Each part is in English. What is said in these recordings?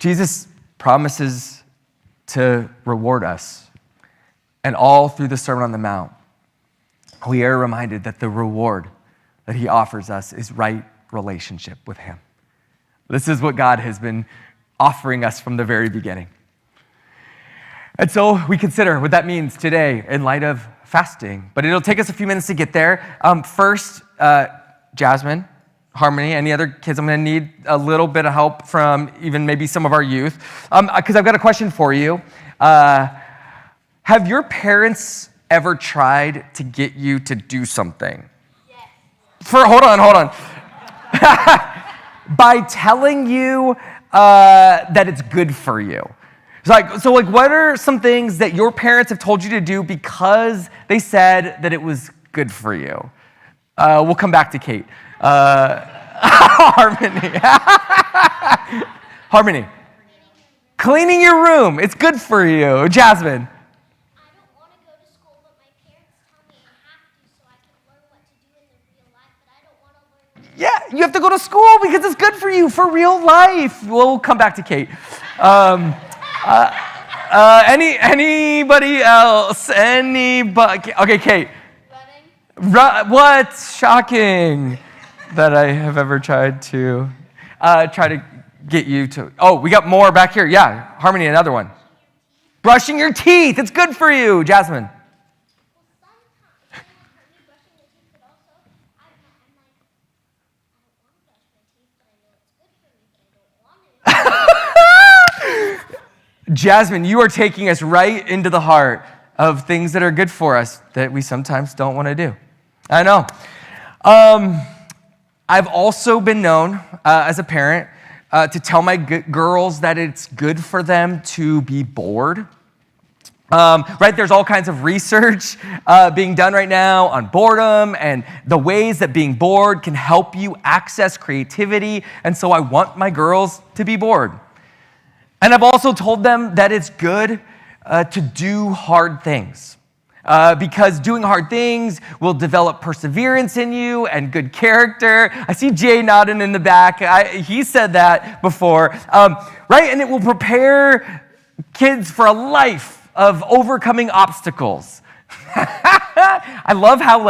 Jesus promises to reward us. And all through the Sermon on the Mount, we are reminded that the reward that he offers us is right relationship with him. This is what God has been offering us from the very beginning. And so we consider what that means today in light of fasting. But it'll take us a few minutes to get there. First, Jasmine, Harmony, any other kids? I'm going to need a little bit of help from even maybe some of our youth. Because I've got a question for you. Have your parents ever tried to get you to do something? Yes. Hold on. By telling you that it's good for you. So what are some things that your parents have told you to do because they said that it was good for you? We'll come back to Kate. Harmony. Harmony. Cleaning your room. It's good for you. Jasmine. I don't want to go to school, but my parents tell me I have to so I can learn what to do in the real life, but I don't want to learn. Yeah, you have to go to school because it's good for you for real life. We'll come back to Kate. Anybody else? Anybody? Okay, Kate. Running. What? Shocking that I have ever tried to get you to. Oh, we got more back here. Yeah, Harmony, another one. Brushing your teeth. It's good for you, Jasmine. Well, sometimes I don't hurt me brushing my teeth, but also I'm like, I don't want to brush my teeth, but I know it's good for me, but I don't want to. Jasmine, you are taking us right into the heart of things that are good for us that we sometimes don't want to do. I know. I've also been known as a parent to tell my girls that it's good for them to be bored. Right, there's all kinds of research being done right now on boredom and the ways that being bored can help you access creativity. And so I want my girls to be bored. And I've also told them that it's good to do hard things. Because doing hard things will develop perseverance in you and good character. I see Jay nodding in the back. He said that before. Right? And it will prepare kids for a life of overcoming obstacles. I love how,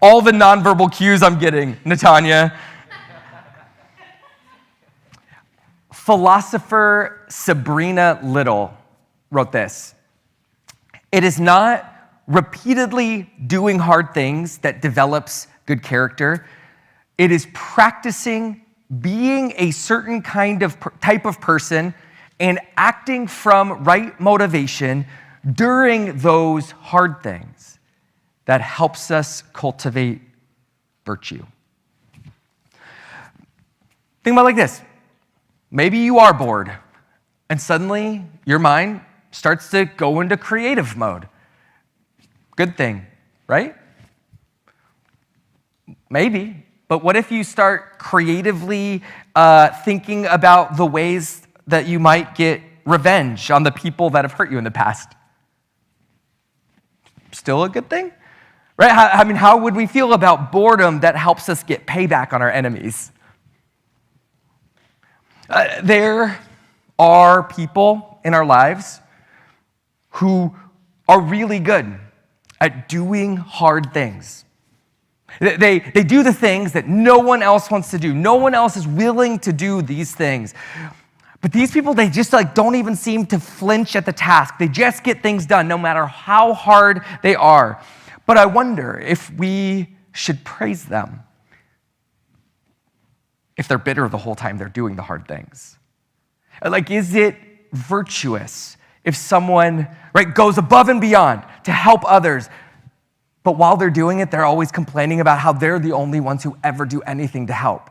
all the nonverbal cues I'm getting, Natanya. Philosopher Sabrina Little wrote this. It is not repeatedly doing hard things that develops good character. It is practicing being a certain kind of type of person and acting from right motivation during those hard things that helps us cultivate virtue. Think about it like this. Maybe you are bored, and suddenly your mind starts to go into creative mode. Good thing, right? Maybe, but what if you start creatively thinking about the ways that you might get revenge on the people that have hurt you in the past? Still a good thing? Right? How would we feel about boredom that helps us get payback on our enemies? There are people in our lives who are really good at doing hard things. They do the things that no one else wants to do. No one else is willing to do these things. But these people, they just don't even seem to flinch at the task. They just get things done no matter how hard they are. But I wonder if we should praise them if they're bitter the whole time they're doing the hard things. Is it virtuous if someone, goes above and beyond to help others, but while they're doing it, they're always complaining about how they're the only ones who ever do anything to help?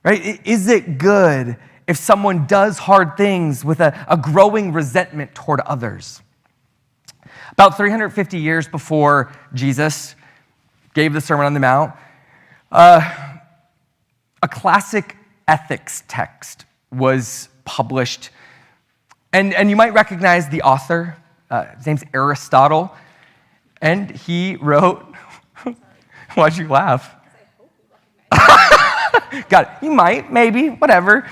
Right? Is it good if someone does hard things with a growing resentment toward others? About 350 years before Jesus gave the Sermon on the Mount, a classic ethics text was published. And you might recognize the author. His name's Aristotle. And he wrote, why'd you laugh? Got it. You might, maybe, whatever.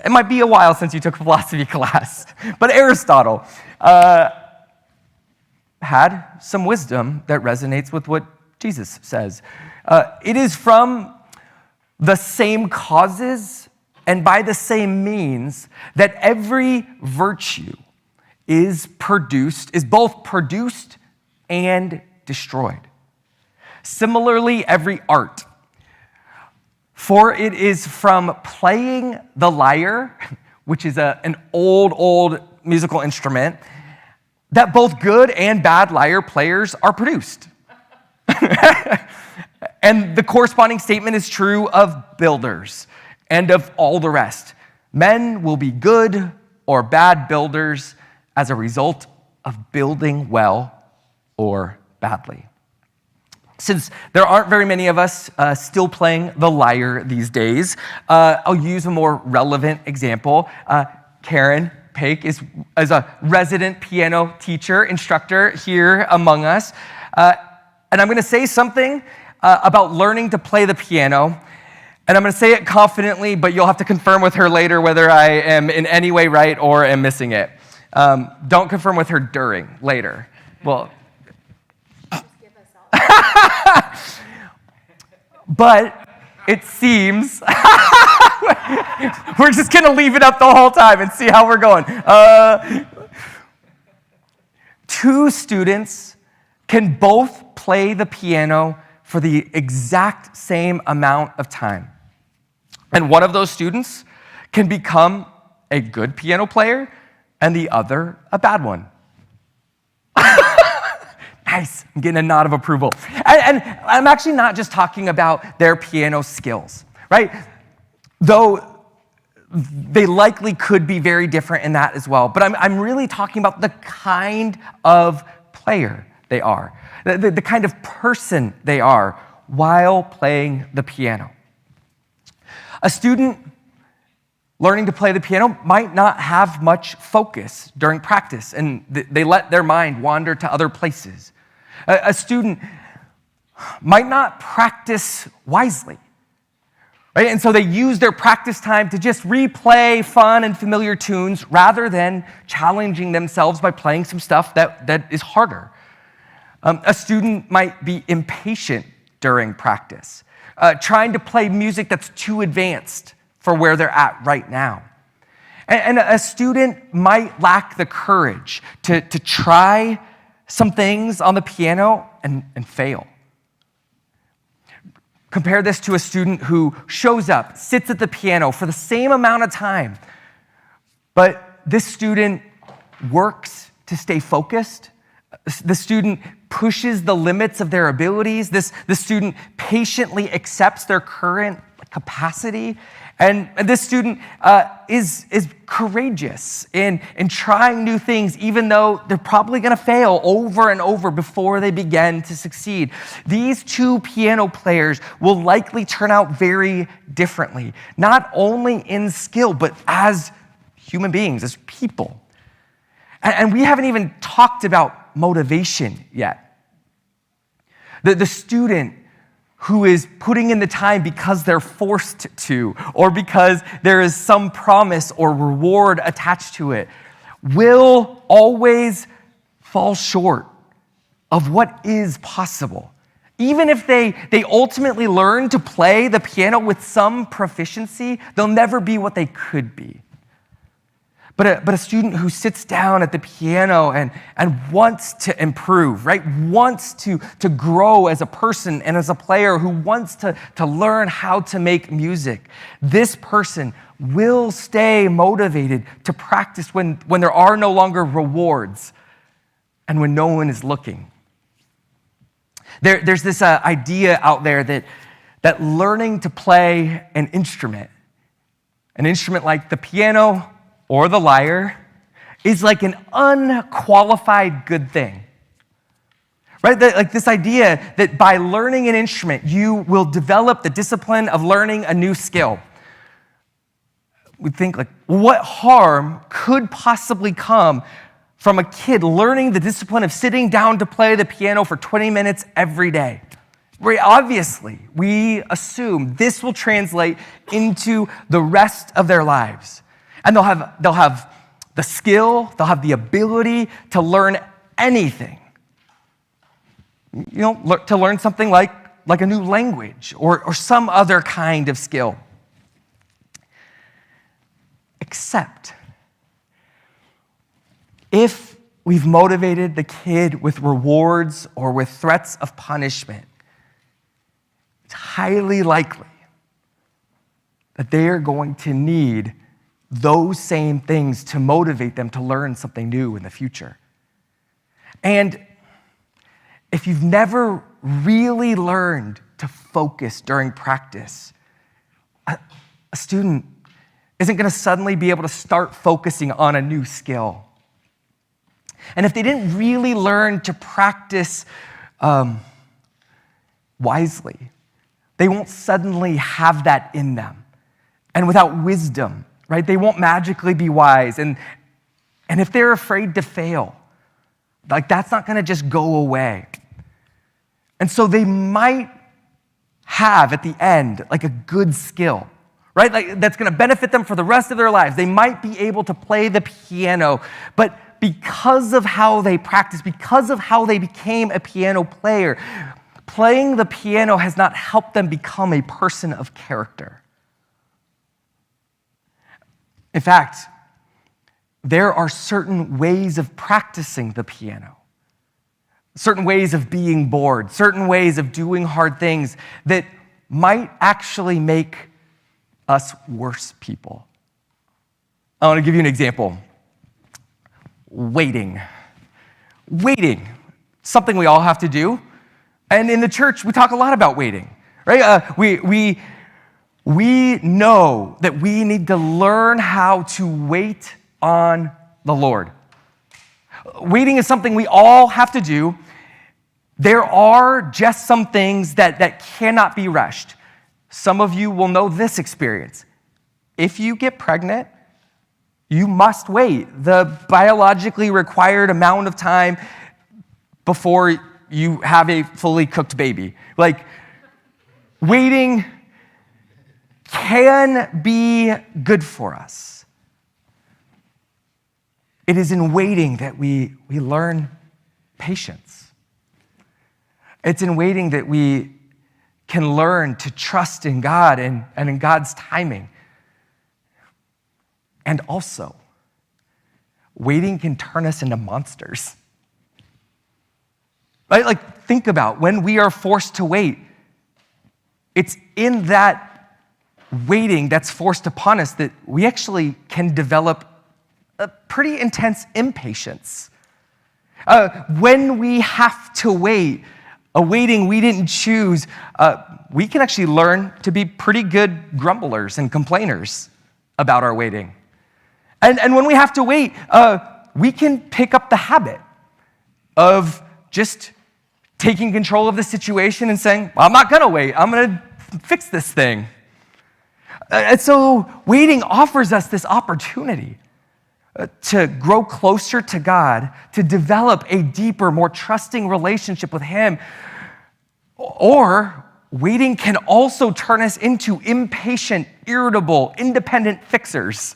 It might be a while since you took a philosophy class. But Aristotle had some wisdom that resonates with what Jesus says. It is from the same causes and by the same means that every virtue is both produced and destroyed. Similarly, every art. For it is from playing the lyre, which is an old musical instrument, that both good and bad lyre players are produced. And the corresponding statement is true of builders and of all the rest. Men will be good or bad builders as a result of building well or badly. Since there aren't very many of us still playing the lyre these days, I'll use a more relevant example. Karen Paik is a resident piano teacher, instructor here among us. And I'm going to say something about learning to play the piano. And I'm going to say it confidently, but you'll have to confirm with her later whether I am in any way right or am missing it. Don't confirm with her during, later. Well, but it seems we're just going to leave it up the whole time and see how we're going. Two students can both play the piano for the exact same amount of time. And one of those students can become a good piano player and the other a bad one. Nice, I'm getting a nod of approval. And I'm actually not just talking about their piano skills, right? Though they likely could be very different in that as well. But I'm really talking about the kind of player they are, the kind of person they are while playing the piano. A student learning to play the piano might not have much focus during practice, and they let their mind wander to other places. A student might not practice wisely, right? And so they use their practice time to just replay fun and familiar tunes rather than challenging themselves by playing some stuff that is harder. A student might be impatient during practice, trying to play music that's too advanced for where they're at right now. And a student might lack the courage to try some things on the piano and fail. Compare this to a student who shows up, sits at the piano for the same amount of time, but this student works to stay focused. The student pushes the limits of their abilities. The student patiently accepts their current capacity. And this student is courageous in trying new things, even though they're probably going to fail over and over before they begin to succeed. These two piano players will likely turn out very differently, not only in skill, but as human beings, as people. And we haven't even talked about motivation yet. The student who is putting in the time because they're forced to, or because there is some promise or reward attached to it, will always fall short of what is possible. Even if they ultimately learn to play the piano with some proficiency, they'll never be what they could be. But a student who sits down at the piano and wants to improve, right? Wants to grow as a person and as a player, who wants to learn how to make music. This person will stay motivated to practice when there are no longer rewards and when no one is looking. There's this idea out there that learning to play an instrument like the piano or the lyre, is like an unqualified good thing. Right? Like this idea that by learning an instrument, you will develop the discipline of learning a new skill. We think like, what harm could possibly come from a kid learning the discipline of sitting down to play the piano for 20 minutes every day? Right? Obviously, we assume this will translate into the rest of their lives. And they'll have the skill, they'll have the ability to learn anything. To learn something like a new language or some other kind of skill. Except if we've motivated the kid with rewards or with threats of punishment, it's highly likely that they are going to need those same things to motivate them to learn something new in the future. And if you've never really learned to focus during practice, a student isn't going to suddenly be able to start focusing on a new skill. And if they didn't really learn to practice wisely, they won't suddenly have that in them. And without wisdom, right, they won't magically be wise. And if they're afraid to fail, that's not going to just go away. And so they might have at the end a good skill, right? That's going to benefit them for the rest of their lives. They might be able to play the piano, but because of how they practiced, because of how they became a piano player, playing the piano has not helped them become a person of character. In fact, there are certain ways of practicing the piano, certain ways of being bored, certain ways of doing hard things that might actually make us worse people. I want to give you an example. Waiting, something we all have to do. And in the church, we talk a lot about waiting, right? We know that we need to learn how to wait on the Lord. Waiting is something we all have to do. There are just some things that cannot be rushed. Some of you will know this experience. If you get pregnant, you must wait the biologically required amount of time before you have a fully cooked baby. Waiting can be good for us. It is in waiting that we learn patience. It's in waiting that we can learn to trust in God and in God's timing. And also, waiting can turn us into monsters. Right? Think about when we are forced to wait. It's in that waiting that's forced upon us that we actually can develop a pretty intense impatience. When we have to wait, a waiting we didn't choose, we can actually learn to be pretty good grumblers and complainers about our waiting. And when we have to wait, we can pick up the habit of just taking control of the situation and saying, well, I'm not going to wait. I'm going to fix this thing. And so waiting offers us this opportunity to grow closer to God, to develop a deeper, more trusting relationship with Him. Or waiting can also turn us into impatient, irritable, independent fixers.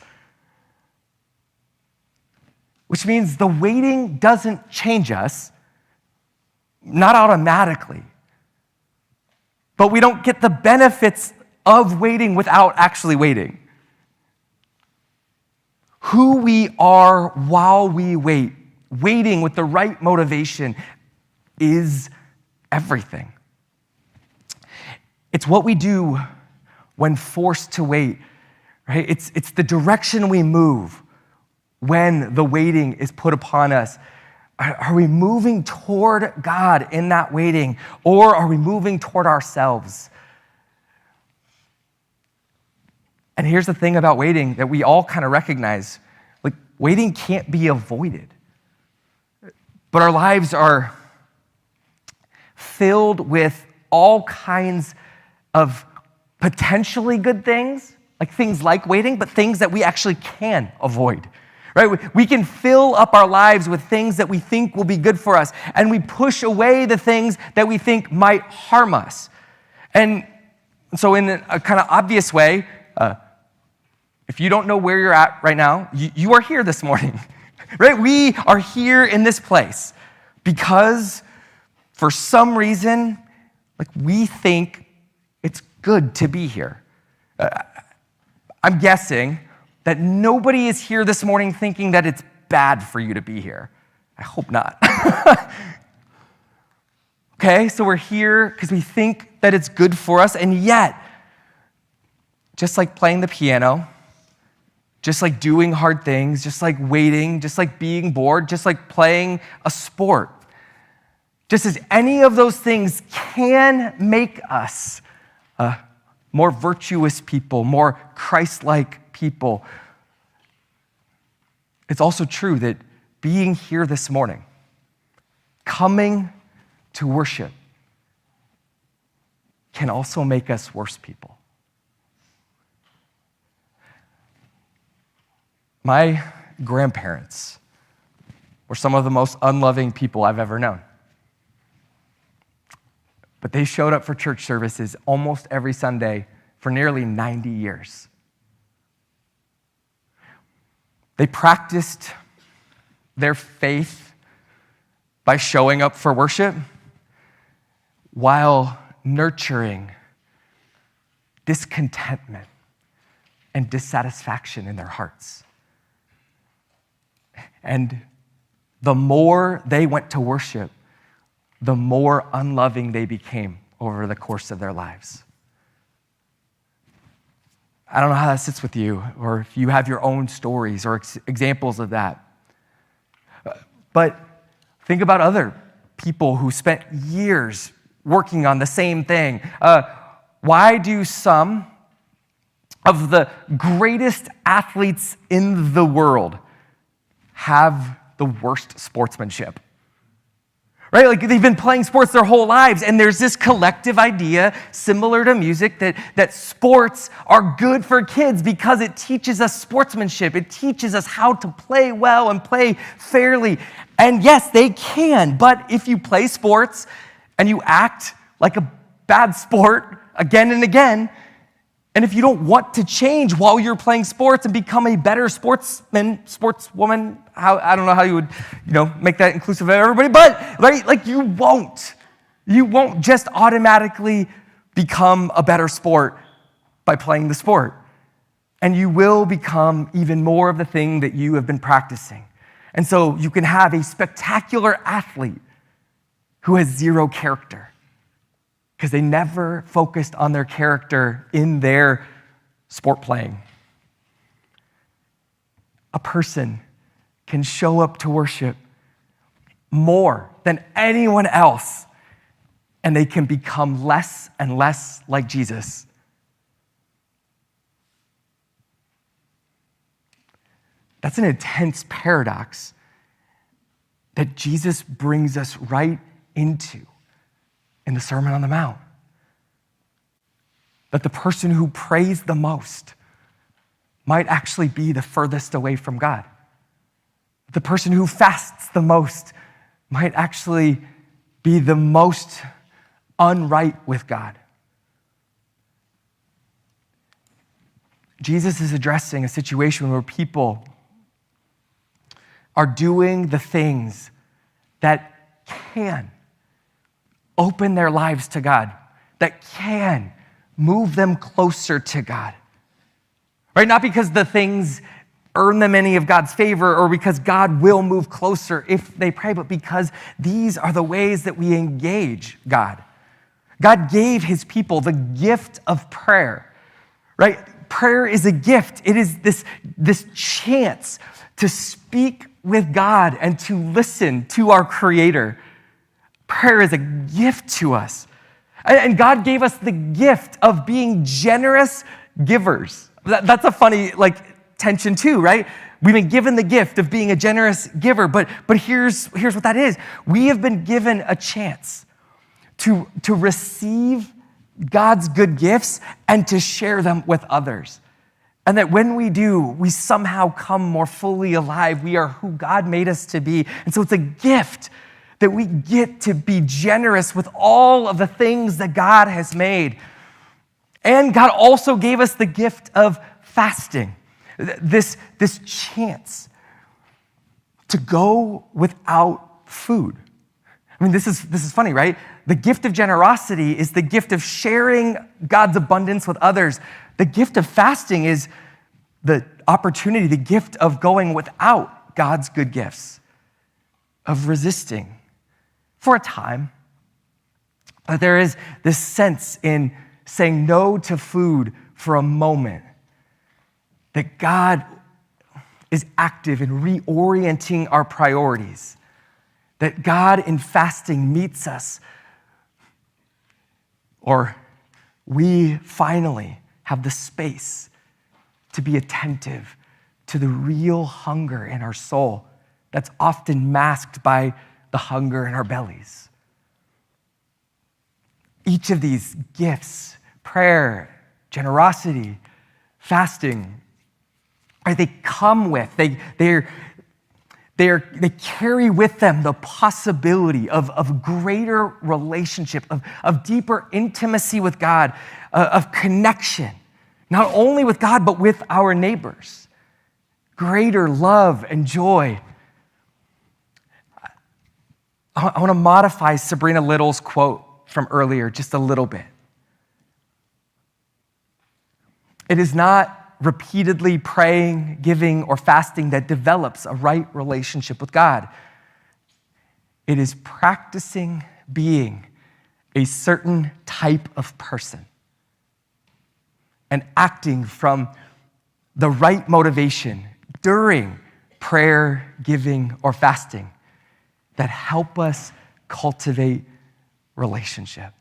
Which means the waiting doesn't change us, not automatically. But we don't get the benefits of waiting without actually waiting. Who we are while we wait, waiting with the right motivation, is everything. It's what we do when forced to wait, right? It's the direction we move when the waiting is put upon us. Are we moving toward God in that waiting, or are we moving toward ourselves? And here's the thing about waiting that we all kind of recognize. Waiting can't be avoided. But our lives are filled with all kinds of potentially good things, things like waiting, but things that we actually can avoid. right? We can fill up our lives with things that we think will be good for us, and we push away the things that we think might harm us. And so in a kind of obvious way, if you don't know where you're at right now, you are here this morning, right? We are here in this place because for some reason, like we think it's good to be here. I'm guessing that nobody is here this morning thinking that it's bad for you to be here. I hope not. Okay, so we're here because we think that it's good for us, and yet, just like playing the piano, just like doing hard things, just like waiting, just like being bored, just like playing a sport, just as any of those things can make us more virtuous people, more Christ-like people, it's also true that being here this morning, coming to worship, can also make us worse people. My grandparents were some of the most unloving people I've ever known. But they showed up for church services almost every Sunday for nearly 90 years. They practiced their faith by showing up for worship while nurturing discontentment and dissatisfaction in their hearts. And the more they went to worship, the more unloving they became over the course of their lives. I don't know how that sits with you, or if you have your own stories or examples of that. But think about other people who spent years working on the same thing. Why do some of the greatest athletes in the world have the worst sportsmanship? Right? Like they've been playing sports their whole lives, and there's this collective idea, similar to music, that sports are good for kids because it teaches us sportsmanship. It teaches us how to play well and play fairly. And yes, they can, but if you play sports and you act like a bad sport again and again, and if you don't want to change while you're playing sports and become a better sportsman, sportswoman, I don't know how you would, make that inclusive of everybody, but right, like you won't just automatically become a better sport by playing the sport. And you will become even more of the thing that you have been practicing. And so you can have a spectacular athlete who has zero character, because they never focused on their character in their sport playing. A person can show up to worship more than anyone else, and they can become less and less like Jesus. That's an intense paradox that Jesus brings us right into in the Sermon on the Mount. That the person who prays the most might actually be the furthest away from God. The person who fasts the most might actually be the most unright with God. Jesus is addressing a situation where people are doing the things that can open their lives to God, that can move them closer to God. Right? Not because the things earn them any of God's favor or because God will move closer if they pray, but because these are the ways that we engage God. God gave his people the gift of prayer, right? Prayer is a gift. It is this chance to speak with God and to listen to our Creator. Prayer is a gift to us. And God gave us the gift of being generous givers. That's a funny tension too, right? We've been given the gift of being a generous giver, but here's what that is. We have been given a chance to receive God's good gifts and to share them with others. And that when we do, we somehow come more fully alive. We are who God made us to be. And so it's a gift that we get to be generous with all of the things that God has made. And God also gave us the gift of fasting, this chance to go without food. I mean, this is funny, right? The gift of generosity is the gift of sharing God's abundance with others. The gift of fasting is the opportunity, the gift of going without God's good gifts, of resisting for a time. But there is this sense in saying no to food for a moment, that God is active in reorienting our priorities, that God in fasting meets us, or we finally have the space to be attentive to the real hunger in our soul that's often masked by the hunger in our bellies. Each of these gifts, prayer, generosity, fasting, they come with, they carry with them the possibility of greater relationship, of deeper intimacy with God, of connection, not only with God, but with our neighbors, greater love and joy. I want to modify Sabrina Little's quote from earlier just a little bit. It is not repeatedly praying, giving, or fasting that develops a right relationship with God. It is practicing being a certain type of person and acting from the right motivation during prayer, giving, or fasting that help us cultivate relationship.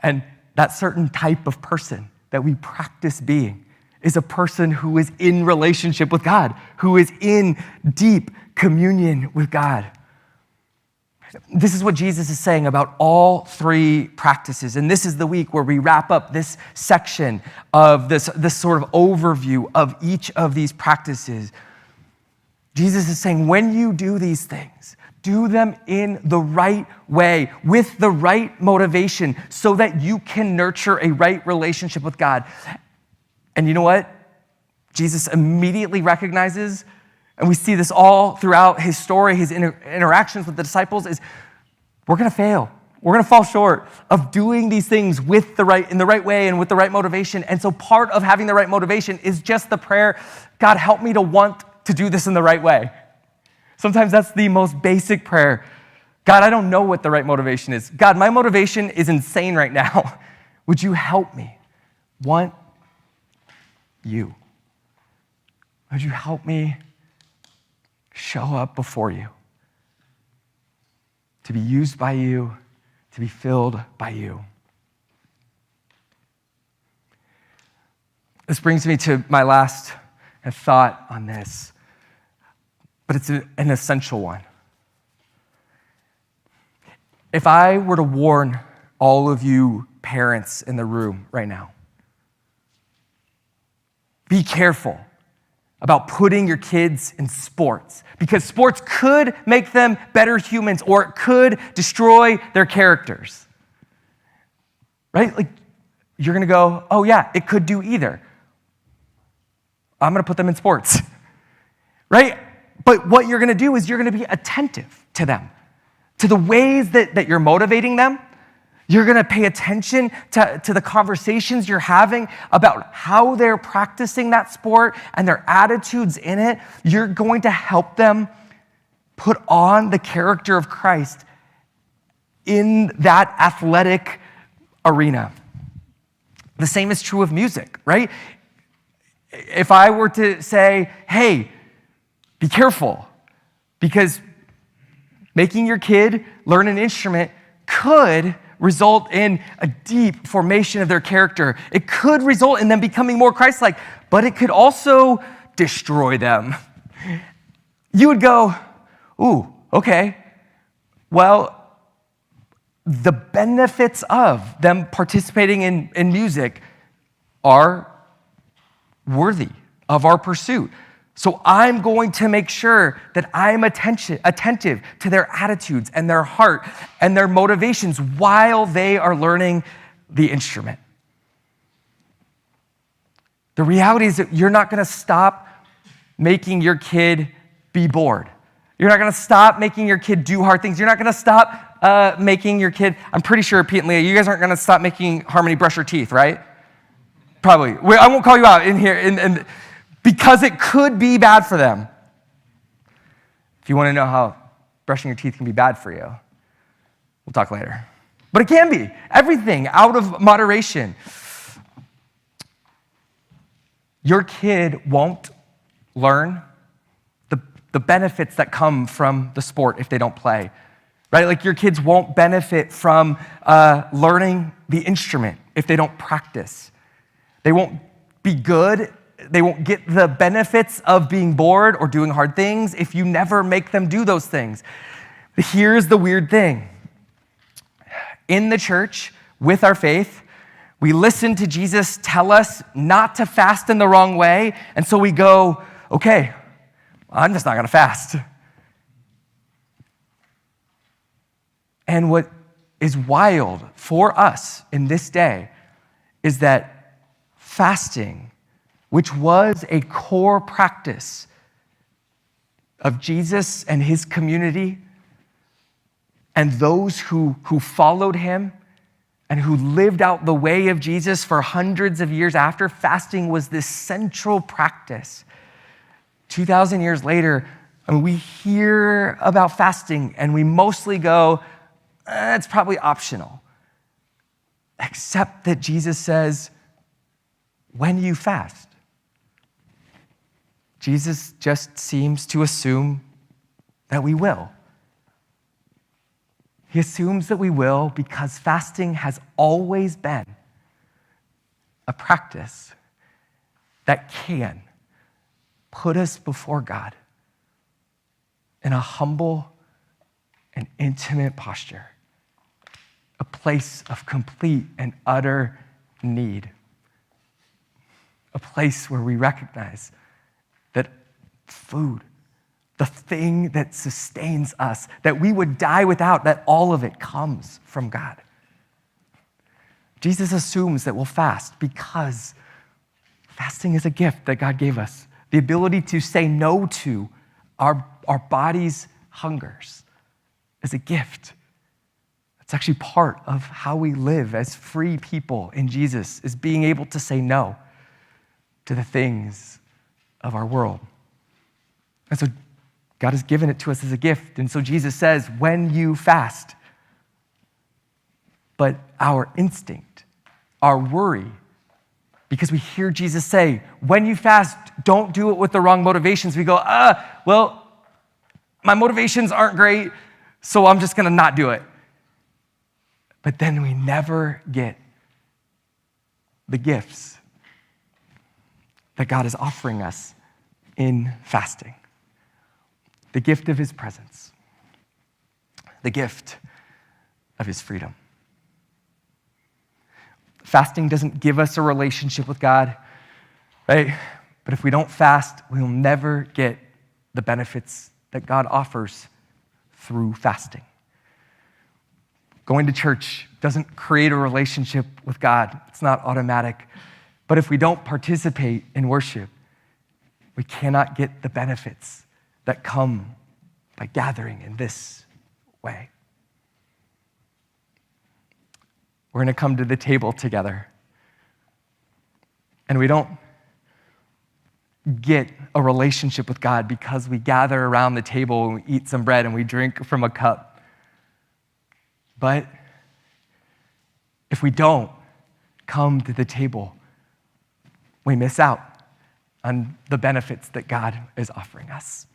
And that certain type of person that we practice being is a person who is in relationship with God, who is in deep communion with God. This is what Jesus is saying about all three practices. And this is the week where we wrap up this section of this sort of overview of each of these practices. Jesus is saying, when you do these things, do them in the right way, with the right motivation, so that you can nurture a right relationship with God. And you know what? Jesus immediately recognizes, and we see this all throughout his story, his interactions with the disciples, is we're going to fail. We're going to fall short of doing these things in the right way and with the right motivation. And so part of having the right motivation is just the prayer, God, help me to want to do this in the right way. Sometimes that's the most basic prayer. God, I don't know what the right motivation is. God, my motivation is insane right now. Would you help me want you? Would you help me show up before you, to be used by you, to be filled by you? This brings me to my last thought on this, but it's an essential one. If I were to warn all of you parents in the room right now, be careful about putting your kids in sports, because sports could make them better humans or it could destroy their characters. Right? Like, you're going to go, oh yeah, it could do either. I'm going to put them in sports. Right? But what you're going to do is you're going to be attentive to them, to the ways that you're motivating them. You're going to pay attention to the conversations you're having about how they're practicing that sport and their attitudes in it. You're going to help them put on the character of Christ in that athletic arena. The same is true of music, right? If I were to say, hey, be careful, because making your kid learn an instrument could result in a deep formation of their character. It could result in them becoming more Christ-like, but it could also destroy them. You would go, ooh, okay, well, the benefits of them participating in music are worthy of our pursuit. So I'm going to make sure that I'm attentive to their attitudes and their heart and their motivations while they are learning the instrument. The reality is that you're not going to stop making your kid be bored. You're not going to stop making your kid do hard things. You're not going to stop making your kid, I'm pretty sure, Pete and Leah, you guys aren't going to stop making Harmony brush her teeth, right? Probably. I won't call you out in here because it could be bad for them. If you want to know how brushing your teeth can be bad for you, we'll talk later. But it can be. Everything out of moderation. Your kid won't learn the benefits that come from the sport if they don't play, right? Like your kids won't benefit from learning the instrument if they don't practice. They won't be good. They won't get the benefits of being bored or doing hard things if you never make them do those things. Here's the weird thing. In the church, with our faith, we listen to Jesus tell us not to fast in the wrong way, and so we go, okay, I'm just not going to fast. And what is wild for us in this day is that fasting, which was a core practice of Jesus and his community and those who followed him and who lived out the way of Jesus for hundreds of years after, fasting was this central practice. 2,000 years later, we hear about fasting and we mostly go, it's probably optional. Except that Jesus says, when you fast. Jesus just seems to assume that we will. He assumes that we will because fasting has always been a practice that can put us before God in a humble and intimate posture, a place of complete and utter need, a place where we recognize that food, the thing that sustains us, that we would die without, that all of it comes from God. Jesus assumes that we'll fast because fasting is a gift that God gave us. The ability to say no to our body's hungers is a gift. It's actually part of how we live as free people in Jesus, is being able to say no to the things of our world. And so God has given it to us as a gift. And so Jesus says, when you fast, but our instinct, our worry, because we hear Jesus say, when you fast, don't do it with the wrong motivations. We go, well, my motivations aren't great, so I'm just going to not do it. But then we never get the gifts that God is offering us in fasting. The gift of his presence. The gift of his freedom. Fasting doesn't give us a relationship with God, right? But if we don't fast, we will never get the benefits that God offers through fasting. Going to church doesn't create a relationship with God. It's not automatic. But if we don't participate in worship, we cannot get the benefits that come by gathering in this way. We're going to come to the table together. And we don't get a relationship with God because we gather around the table and we eat some bread and we drink from a cup. But if we don't come to the table, we miss out on the benefits that God is offering us.